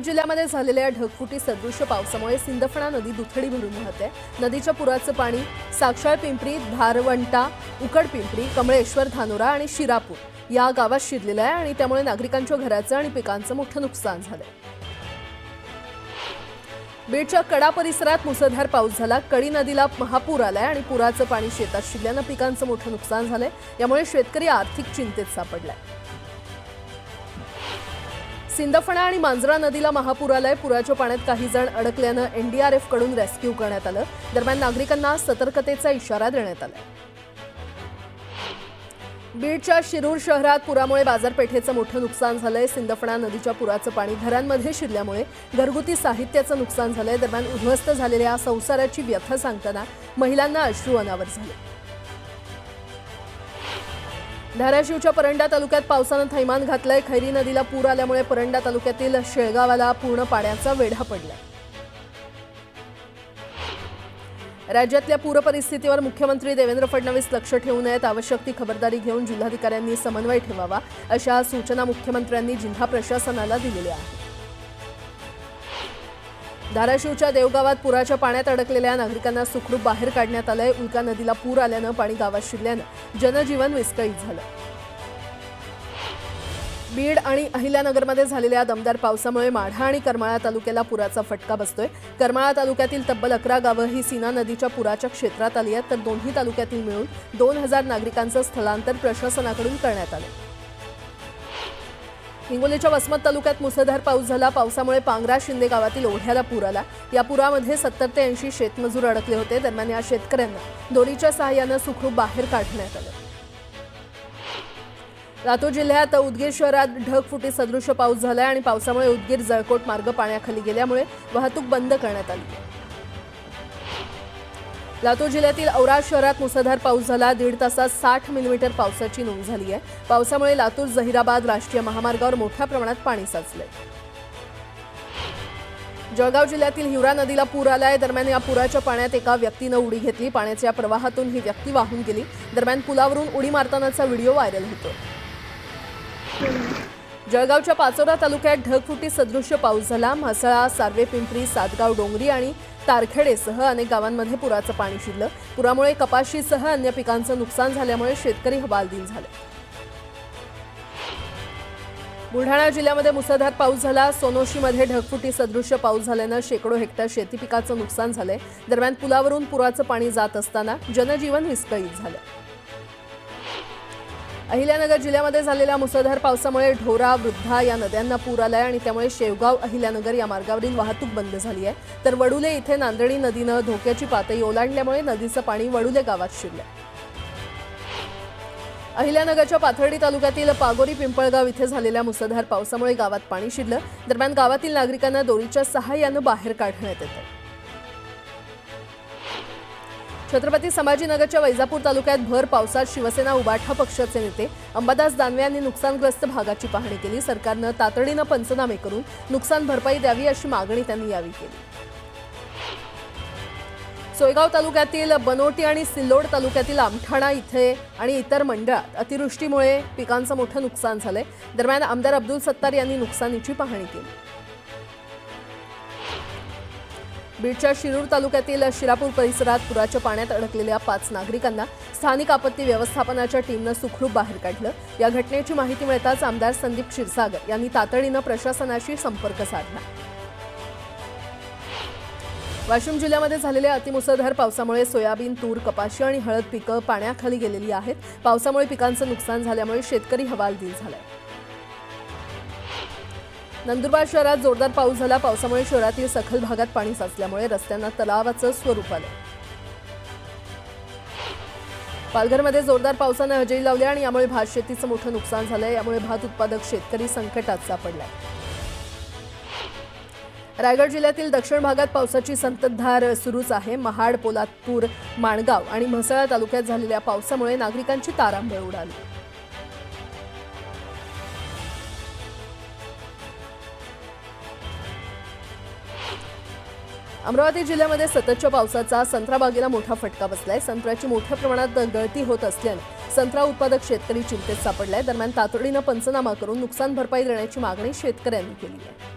जिल्ह्यामध्ये झालेल्या ढगफुटी सदृश पावसामुळे सिंदफणा नदी दुथडी भरून वाहते। नदीच्या पुराचं पाणी साक्षाळ पिंपरी, धारवंटा, उकडपिंपरी, कमळेश्वर, धानोरा आणि शिरापूर या गावात शिरलेलं आहे आणि त्यामुळे नागरिकांच्या घराचं आणि पिकांचं मोठं नुकसान झालंय। बीडच्या कडा परिसरात मुसळधार पाऊस झाला। कडी नदीला महापूर आलाय आणि पुराचं पाणी शेतात शिरल्यानं पिकांचं मोठं नुकसान झालंय। यामुळे शेतकरी आर्थिक चिंतेत सापडलाय। सिंदफणा आणि मांजरा नदीला महापूर आलाय। पुराच्या पाण्यात काही जण अडकल्यानं एनडीआरएफ कडून रेस्क्यू करण्यात आलं। दरम्यान नागरिकांना सतर्कतेचा इशारा देण्यात आलाय। बीडच्या शिरूर शहरात पुरामुळे बाजारपेठेचं मोठं नुकसान झालंय। सिंदफणा नदीच्या पुराचं पाणी घरांमध्ये शिरल्यामुळे घरगुती साहित्याचं नुकसान झालंय। दरम्यान उद्ध्वस्त झालेल्या संसाराची व्यथा सांगताना महिलांना अश्रू अनावर झाले। धाराशिवच्या परंडा तालुक्यात पावसानं थैमान घातलंय। खैरी नदीला पूर आल्यामुळे परंडा तालुक्यातील शेळगावाला पूर्ण पाण्याचा वेढा पडलाय। राज्यातल्या पूर परिस्थितीवर मुख्यमंत्री देवेंद्र फडणवीस लक्ष ठेवून आहेत। आवश्यक ती खबरदारी घेऊन जिल्हाधिकाऱ्यांनी समन्वय ठेवावा अशा सूचना मुख्यमंत्र्यांनी जिल्हा प्रशासनाला दिलेल्या आहेत। धाराशिवच्या देवगावात पुराच्या पाण्यात अडकलेल्या नागरिकांना सुखरूप बाहेर काढण्यात आलंय। उल्का नदीला पूर आल्यानं पाणी गावात शिरल्यानं जनजीवन विस्कळीत झालं। बीड आणि अहिल्यानगरमध्ये झालेल्या दमदार पावसामुळे माढा आणि करमाळा तालुक्याला पुराचा फटका बसतोय। करमाळा तालुक्यातील तब्बल 11 गावं ही सीना नदीच्या पुराच्या क्षेत्रात आली आहेत, तर दोन्ही तालुक्यातील मिळून 2000 नागरिकांचं स्थलांतर प्रशासनाकडून करण्यात आलं। हिंगोलीच्या वसमत तालुक्यात मुसळधार पाऊस झाला। पावसामुळे पांगरा शिंदे गावातील ओढ्याला पूर आला। या पुरामध्ये 70 ते 80 शेतमजूर अडकले होते। दरम्यान या शेतकऱ्यांना दोरीच्या सहाय्यानं सुखरूप बाहेर काढण्यात आलं। लातूर जिल्ह्यात उदगीर शहरात ढगफुटी सदृश पाऊस झालाय आणि पावसामुळे उदगीर जळकोट मार्ग पाण्याखाली गेल्यामुळे वाहतूक बंद करण्यात आली। लातूर जिल्ह्यातील औराद शहरात मुसळधार पाऊस झाला। 1.5 तासात 60 मिलीमीटर पावसाची नोंद झाली आहे। पावसामुळे लातूर जहिराबाद राष्ट्रीय महामार्गावर मोठ्या प्रमाणात पाणी साचलंय। जळगाव जिल्ह्यातील हिवरा नदीला पूर आलाय। दरम्यान या पुराच्या पाण्यात एका व्यक्तीनं उडी घेतली। पाण्याच्या प्रवाहातून ही व्यक्ती वाहून गेली। दरम्यान पुलावरून उडी मारतानाचा व्हिडिओ व्हायरल होतो। जळगावच्या पाचोरा तालुक्यात ढगफुटी सदृश पाऊस झाला। म्हसळा, सार्वे पिंपरी, सातगाव डोंगरी आणि तारखेडेसह अनेक गावांमध्ये पुराचं पाणी शिरलं। पुरामुळे कपाशीसह अन्य पिकांचं नुकसान झाल्यामुळे शेतकरी हवालदिल झाले। बुलढाणा जिल्ह्यामध्ये मुसळधार पाऊस झाला। सोनोशीमध्ये ढगफुटी सदृश पाऊस झाल्यानं शेकडो हेक्टर शेती पिकाचं नुकसान झालंय। दरम्यान पुलावरून पुराचं पाणी जात असताना जनजीवन विस्कळीत झालं। अहिल्यानगर जिल्ह्यामध्ये झालेल्या मुसळधार पावसामुळे ढोरा, वृद्धा या नद्यांना पूर आलाय आणि त्यामुळे शेवगाव अहिल्यानगर या मार्गावरील वाहतूक बंद झाली आहे। तर वडुले इथे नांदणी नदीनं धोक्याची पातळी ओलांडल्यामुळे नदीचं पाणी वडुले गावात शिरलं। अहिल्यानगरच्या पाथर्डी तालुक्यातील पागोरी पिंपळगाव इथे झालेल्या मुसळधार पावसामुळे गावात पाणी शिरलं। दरम्यान गावातील नागरिकांना दोरीच्या सहाय्यानं बाहेर काढण्यात येतं। छत्रपती संभाजीनगरच्या वैजापूर तालुक्यात भर पावसात शिवसेना उबाठा पक्षाचे नेते अंबादास दानवे यांनी नुकसानग्रस्त भागाची पाहणी केली। सरकारनं तातडीनं पंचनामे करून नुकसान भरपाई द्यावी अशी मागणी त्यांनी यावेळी केली। सोयगाव तालुक्यातील बनोटी आणि सिल्लोड तालुक्यातील आमठाणा इथे आणि इतर मंडळात अतिवृष्टीमुळे पिकांचं मोठं नुकसान झालंय। दरम्यान आमदार अब्दुल सत्तार यांनी नुकसानीची पाहणी केली। बीडच्या शिरूर तालुक्यातील शिरापूर परिसरात पुराच्या पाण्यात अडकलेल्या 5 नागरिकांना स्थानिक आपत्ती व्यवस्थापनाच्या टीमनं सुखरूप बाहेर काढलं। या घटनेची माहिती मिळताच आमदार संदीप क्षीरसागर यांनी तातडीनं प्रशासनाशी संपर्क साधला। वाशिम जिल्ह्यामध्ये झालेल्या अतिमुसळधार पावसामुळे सोयाबीन, तूर, कपाशी आणि हळद पिकं पाण्याखाली गेलेली आहेत। पावसामुळे पिकांचं नुकसान झाल्यामुळे शेतकरी हवालदिल झालाय। नंदुरबार शहरात जोरदार पाऊस झाला। पावसामुळे शहरातील सखल भागात पाणी साचल्यामुळे रस्त्यांना तलावाचं स्वरूप आलं। पालघरमध्ये जोरदार पावसानं हजेरी लावली आणि यामुळे भात शेतीचं मोठं नुकसान झालंय। यामुळे भात उत्पादक शेतकरी संकटात सापडलाय। रायगड जिल्ह्यातील दक्षिण भागात पावसाची संततधार सुरूच आहे। महाड, पोलादपूर, माणगाव आणि म्हसळा तालुक्यात झालेल्या पावसामुळे नागरिकांची तारांबळ उडाली। अमरावती जिल्ह्यामध्ये सततच्या पावसाचा संत्रा बागेला मोठा फटका बसलाय। संत्र्याची मोठ्या प्रमाणात गळती होत असल्याने संत्रा उत्पादक शेतकरी चिंतेत सापडलाय। दरम्यान तातडीनं पंचनामा करून नुकसान भरपाई देण्याची मागणी शेतकऱ्यांनी केली आहे।